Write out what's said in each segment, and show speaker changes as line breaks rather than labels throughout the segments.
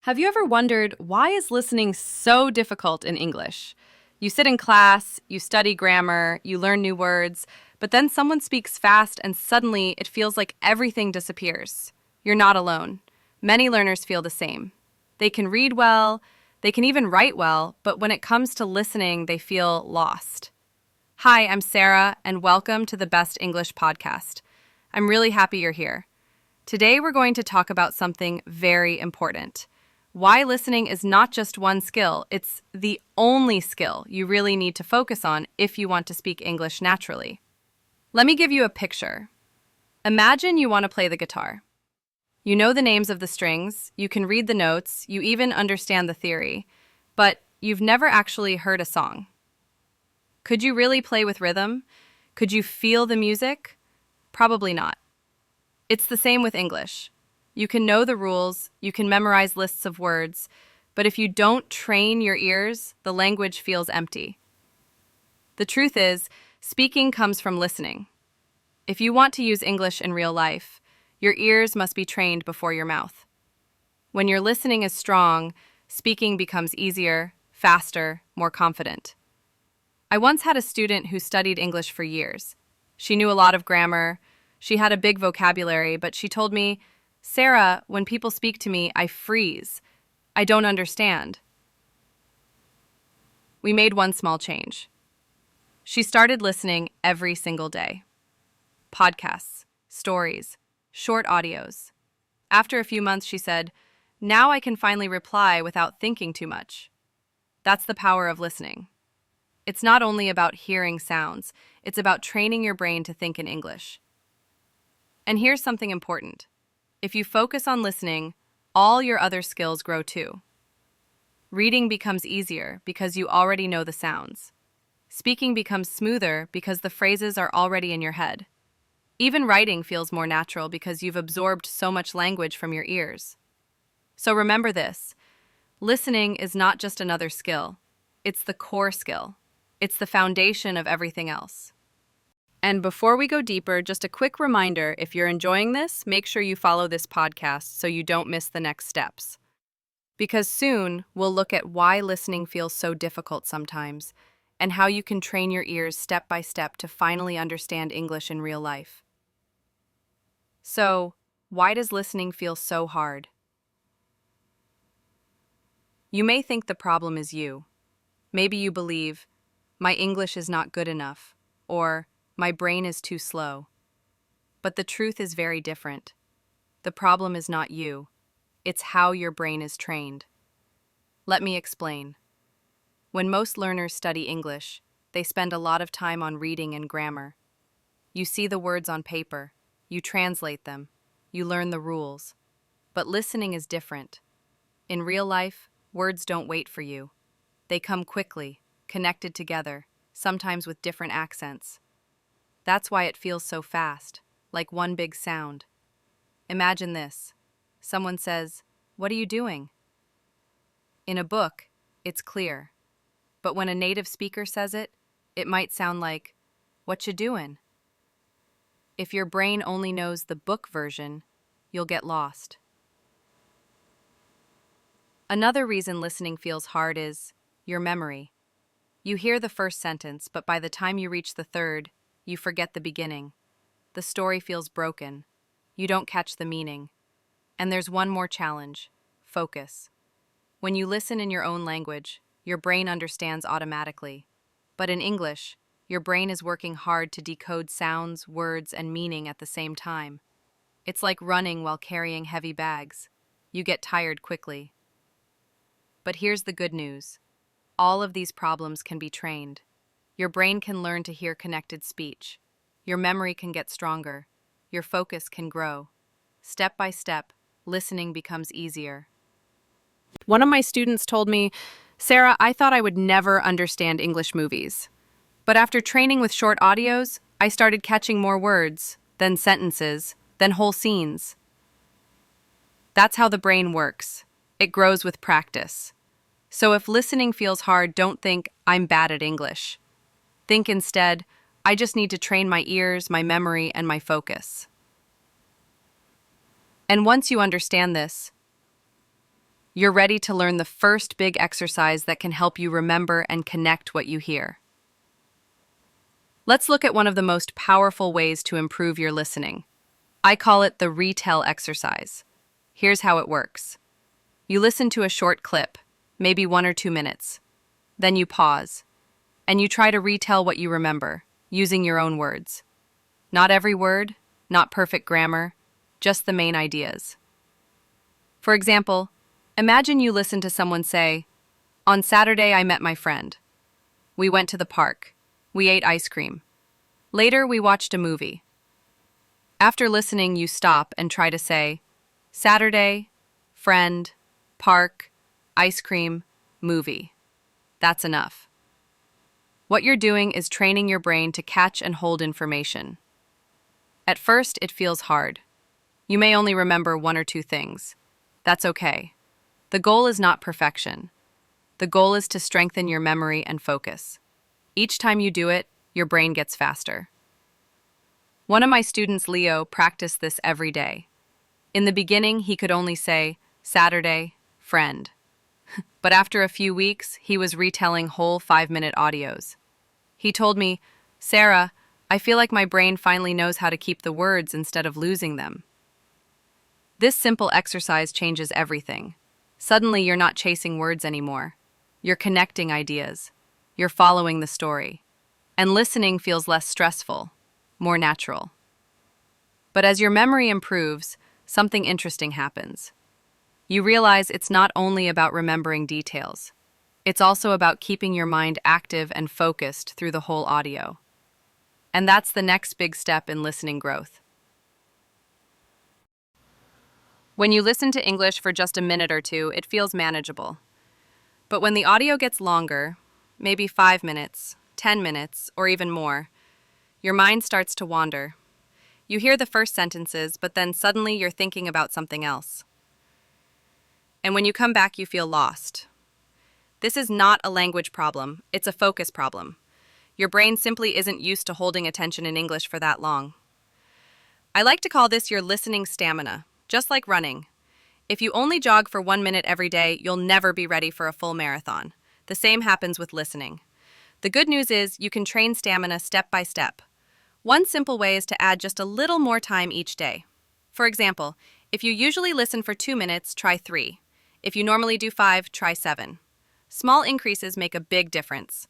Have you ever wondered why is listening so difficult in English? You sit in class, you study grammar, you learn new words, but then someone speaks fast and suddenly it feels like everything disappears. You're not alone. Many learners feel the same. They can read well, they can even write well, but when it comes to listening, they feel lost. Hi, I'm Sara, and welcome to the Best English Podcast. I'm really happy you're here. Today we're going to talk about something very important. Why listening is not just one skill, it's the only skill you really need to focus on if you want to speak English naturally. Let me give you a picture. Imagine you want to play the guitar. You know the names of the strings, you can read the notes, you even understand the theory, but you've never actually heard a song. Could you really play with rhythm? Could you feel the music? Probably not. It's the same with English. You can know the rules, you can memorize lists of words, but if you don't train your ears, the language feels empty. The truth is, speaking comes from listening. If you want to use English in real life, your ears must be trained before your mouth. When your listening is strong, speaking becomes easier, faster, more confident. I once had a student who studied English for years. She knew a lot of grammar, she had a big vocabulary, but she told me, "Sara, when people speak to me, I freeze. I don't understand." We made one small change. She started listening every single day. Podcasts, stories, short audios. After a few months, she said, "Now I can finally reply without thinking too much." That's the power of listening. It's not only about hearing sounds, it's about training your brain to think in English. And here's something important. If you focus on listening, all your other skills grow too. Reading becomes easier because you already know the sounds. Speaking becomes smoother because the phrases are already in your head. Even writing feels more natural because you've absorbed so much language from your ears. So remember this, listening is not just another skill. It's the core skill. It's the foundation of everything else. And before we go deeper, just a quick reminder, if you're enjoying this, make sure you follow this podcast so you don't miss the next steps. Because soon, we'll look at why listening feels so difficult sometimes, and how you can train your ears step by step to finally understand English in real life. So, why does listening feel so hard? You may think the problem is you. Maybe you believe, "My English is not good enough," or "My brain is too slow." But the truth is very different. The problem is not you. It's how your brain is trained. Let me explain. When most learners study English, they spend a lot of time on reading and grammar. You see the words on paper, you translate them, you learn the rules. But listening is different. In real life, words don't wait for you. They come quickly, connected together, sometimes with different accents. That's why it feels so fast, like one big sound. Imagine this. Someone says, "What are you doing?" In a book, it's clear. But when a native speaker says it, it might sound like, "What you doing?" If your brain only knows the book version, you'll get lost. Another reason listening feels hard is your memory. You hear the first sentence, but by the time you reach the third, you forget the beginning. The story feels broken. You don't catch the meaning. And there's one more challenge: focus. When you listen in your own language, your brain understands automatically. But in English, your brain is working hard to decode sounds, words, and meaning at the same time. It's like running while carrying heavy bags. You get tired quickly. But here's the good news. All of these problems can be trained. Your brain can learn to hear connected speech. Your memory can get stronger. Your focus can grow. Step by step, listening becomes easier. One of my students told me, "Sara, I thought I would never understand English movies. But after training with short audios, I started catching more words, then sentences, then whole scenes." That's how the brain works. It grows with practice. So if listening feels hard, don't think, "I'm bad at English." Think instead, "I just need to train my ears, my memory, and my focus." And once you understand this, You're ready to learn the first big exercise that can help you remember and connect what you hear. Let's look at one of the most powerful ways to improve your listening. I call it the retell exercise. Here's how it works. You listen to a short clip, maybe 1 or 2 minutes. Then you pause, and you try to retell what you remember, using your own words. Not every word, not perfect grammar, just the main ideas. For example, imagine you listen to someone say, "On Saturday I met my friend. We went to the park. We ate ice cream. Later we watched a movie." After listening, you stop and try to say, Saturday, friend, park, ice cream, movie. That's enough. What you're doing is training your brain to catch and hold information. At first, it feels hard. You may only remember 1 or 2 things. That's okay. The goal is not perfection. The goal is to strengthen your memory and focus. Each time you do it, your brain gets faster. One of my students, Leo, practiced this every day. In the beginning, he could only say, Saturday, friend. But after a few weeks, he was retelling whole 5-minute audios. He told me, Sara, I feel like my brain finally knows how to keep the words instead of losing them. This simple exercise changes everything. Suddenly, you're not chasing words anymore. You're connecting ideas. You're following the story. And listening feels less stressful, more natural. But as your memory improves, something interesting happens. You realize it's not only about remembering details. It's also about keeping your mind active and focused through the whole audio. And that's the next big step in listening growth. When you listen to English for just a minute or two, it feels manageable. But when the audio gets longer, maybe 5 minutes, 10 minutes, or even more, your mind starts to wander. You hear the first sentences, but then suddenly you're thinking about something else. And when you come back, you feel lost. This is not a language problem, it's a focus problem. Your brain simply isn't used to holding attention in English for that long. I like to call this your listening stamina, just like running. If you only jog for 1 minute every day, you'll never be ready for a full marathon. The same happens with listening. The good news is you can train stamina step by step. One simple way is to add just a little more time each day. For example, if you usually listen for 2 minutes, try 3. If you normally do 5, try 7. Small increases make a big difference.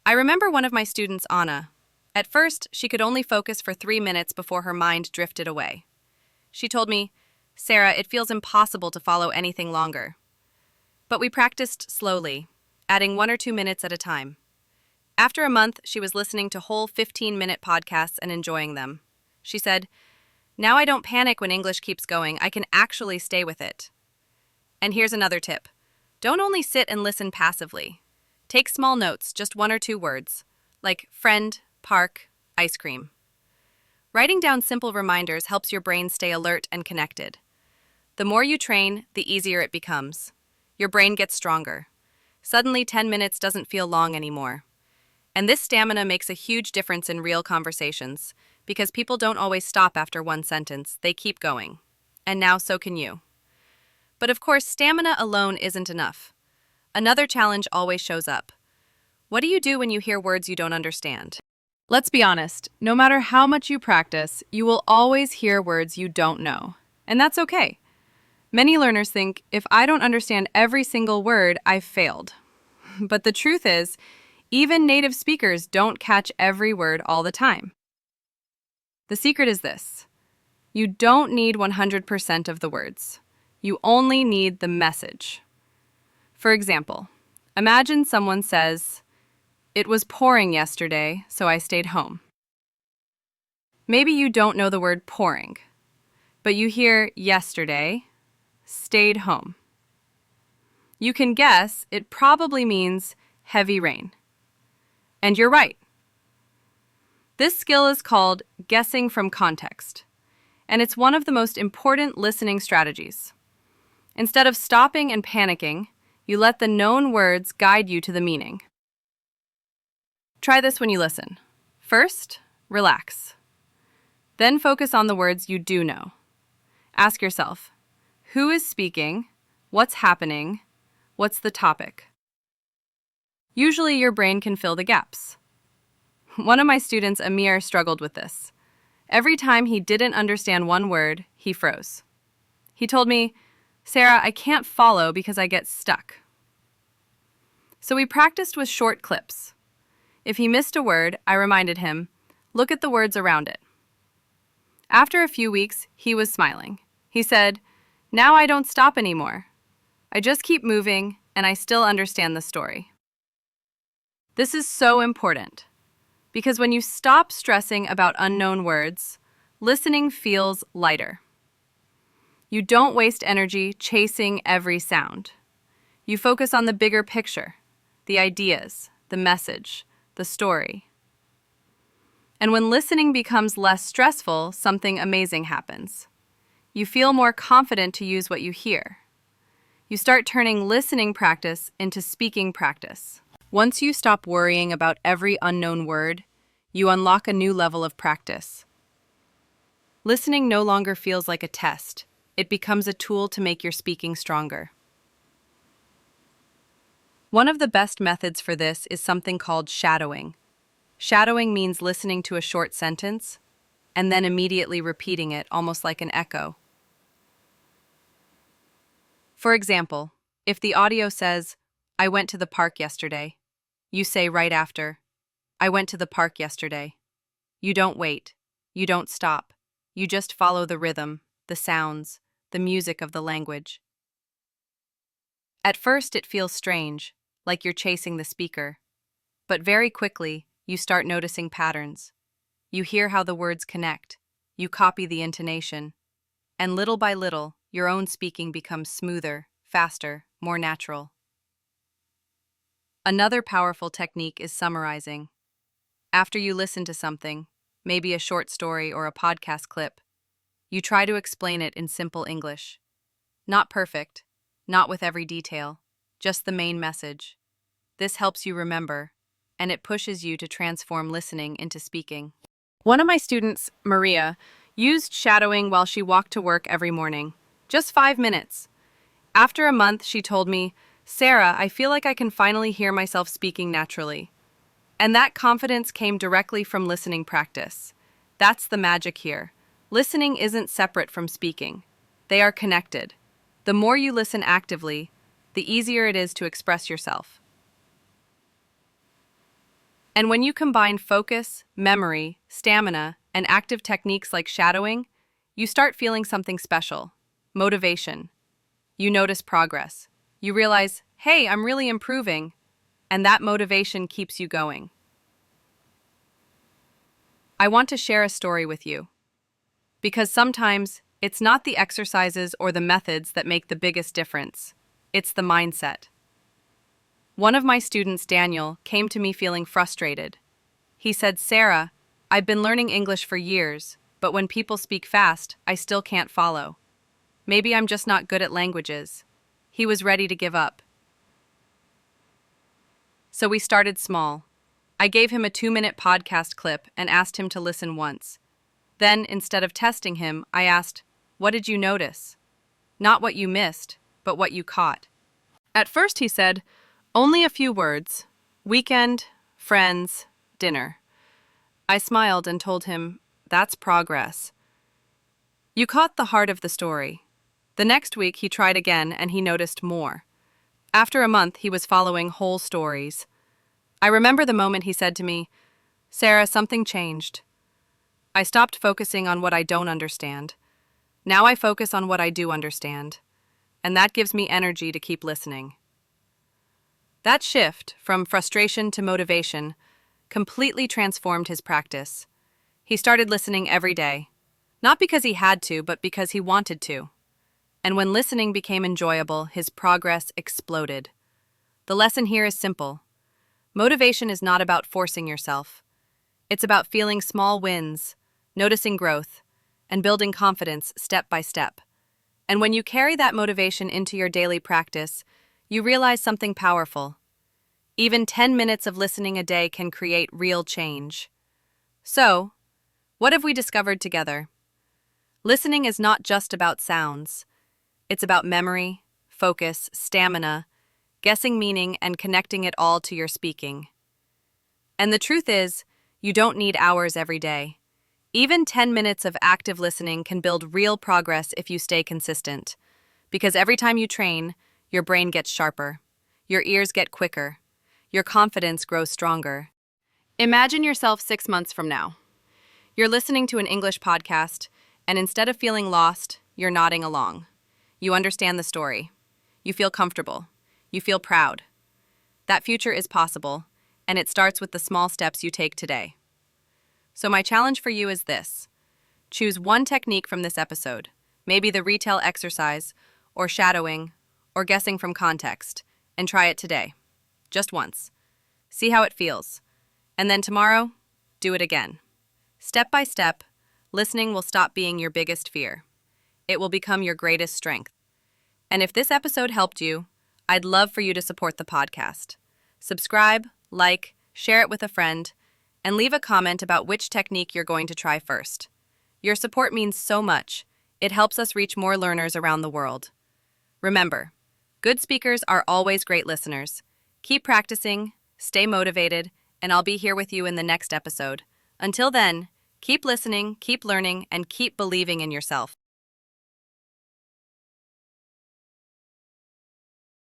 I remember one of my students, Anna. At first, she could only focus for 3 minutes before her mind drifted away. She told me, Sara, it feels impossible to follow anything longer. But we practiced slowly, adding 1 or 2 minutes at a time. After a month, she was listening to whole 15-minute podcasts and enjoying them. She said, now I don't panic when English keeps going. I can actually stay with it. And here's another tip. Don't only sit and listen passively. Take small notes, just 1 or 2 words, like friend, park, ice cream. Writing down simple reminders helps your brain stay alert and connected. The more you train, the easier it becomes. Your brain gets stronger. Suddenly, 10 minutes doesn't feel long anymore. And this stamina makes a huge difference in real conversations, because people don't always stop after one sentence, they keep going. And now so can you. But of course, stamina alone isn't enough. Another challenge always shows up. What do you do when you hear words you don't understand? Let's be honest, no matter how much you practice, you will always hear words you don't know. And that's okay. Many learners think, if I don't understand every single word, I've failed. But the truth is, even native speakers don't catch every word all the time. The secret is this. You don't need 100% of the words. You only need the message. For example, imagine someone says, it was pouring yesterday, so I stayed home. Maybe you don't know the word pouring, but you hear yesterday, stayed home. You can guess it probably means heavy rain. And you're right. This skill is called guessing from context, and it's one of the most important listening strategies. Instead of stopping and panicking, you let the known words guide you to the meaning. Try this when you listen. First, relax. Then focus on the words you do know. Ask yourself, who is speaking? What's happening? What's the topic? Usually your brain can fill the gaps. One of my students, Amir, struggled with this. Every time he didn't understand one word, he froze. He told me, "Sarah, I can't follow because I get stuck." So we practiced with short clips. If he missed a word, I reminded him, look at the words around it. After a few weeks, he was smiling. He said, "Now I don't stop anymore. I just keep moving, and I still understand the story." This is so important, because when you stop stressing about unknown words, listening feels lighter. You don't waste energy chasing every sound. You focus on the bigger picture, the ideas, the message, the story. And when listening becomes less stressful, something amazing happens. You feel more confident to use what you hear. You start turning listening practice into speaking practice. Once you stop worrying about every unknown word, you unlock a new level of practice. Listening no longer feels like a test. It becomes a tool to make your speaking stronger. One of the best methods for this is something called shadowing. Shadowing means listening to a short sentence and then immediately repeating it, almost like an echo. For example, if the audio says, "I went to the park yesterday," you say right after, "I went to the park yesterday." You don't wait. You don't stop. You just follow the rhythm, the sounds, the music of the language. At first, it feels strange, like you're chasing the speaker. But very quickly, you start noticing patterns. You hear how the words connect. You copy the intonation. And little by little, your own speaking becomes smoother, faster, more natural. Another powerful technique is summarizing. After you listen to something, maybe a short story or a podcast clip, you try to explain it in simple English. Not perfect, not with every detail, just the main message. This helps you remember, and it pushes you to transform listening into speaking. One of my students, Maria, used shadowing while she walked to work every morning. Just 5 minutes. After a month, she told me, "Sarah, I feel like I can finally hear myself speaking naturally." And that confidence came directly from listening practice. That's the magic here. Listening isn't separate from speaking. They are connected. The more you listen actively, the easier it is to express yourself. And when you combine focus, memory, stamina, and active techniques like shadowing, you start feeling something special. Motivation. You notice progress. You realize, hey, I'm really improving, and that motivation keeps you going. I want to share a story with you, because sometimes it's not the exercises or the methods that make the biggest difference. It's the mindset. One of my students, Daniel, came to me feeling frustrated. He said, "Sarah, I've been learning English for years, but when people speak fast, I still can't follow. Maybe I'm just not good at languages." He was ready to give up. So we started small. I gave him a 2-minute podcast clip and asked him to listen once. Then, instead of testing him, I asked, "What did you notice?" Not what you missed, but what you caught. At first he said, "Only a few words. Weekend, friends, dinner." I smiled and told him, "That's progress. You caught the heart of the story." The next week he tried again and he noticed more. After a month he was following whole stories. I remember the moment he said to me, "Sarah, something changed. I stopped focusing on what I don't understand. Now I focus on what I do understand. And that gives me energy to keep listening." That shift, from frustration to motivation, completely transformed his practice. He started listening every day, not because he had to, but because he wanted to. And when listening became enjoyable, his progress exploded. The lesson here is simple. Motivation is not about forcing yourself. It's about feeling small wins, noticing growth, and building confidence step by step. And when you carry that motivation into your daily practice, you realize something powerful. Even 10 minutes of listening a day can create real change. So, what have we discovered together? Listening is not just about sounds. It's about memory, focus, stamina, guessing meaning, and connecting it all to your speaking. And the truth is, you don't need hours every day. Even 10 minutes of active listening can build real progress if you stay consistent. Because every time you train, your brain gets sharper, your ears get quicker, your confidence grows stronger. Imagine yourself 6 months from now. You're listening to an English podcast, and instead of feeling lost, you're nodding along. You understand the story. You feel comfortable. You feel proud. That future is possible, and it starts with the small steps you take today. So my challenge for you is this. Choose one technique from this episode, maybe the retell exercise, or shadowing, or guessing from context, and try it today. Just once. See how it feels. And then tomorrow, do it again. Step by step, listening will stop being your biggest fear. It will become your greatest strength. And if this episode helped you, I'd love for you to support the podcast. Subscribe, like, share it with a friend, and leave a comment about which technique you're going to try first. Your support means so much. It helps us reach more learners around the world. Remember, good speakers are always great listeners. Keep practicing, stay motivated, and I'll be here with you in the next episode. Until then, keep listening, keep learning, and keep believing in yourself.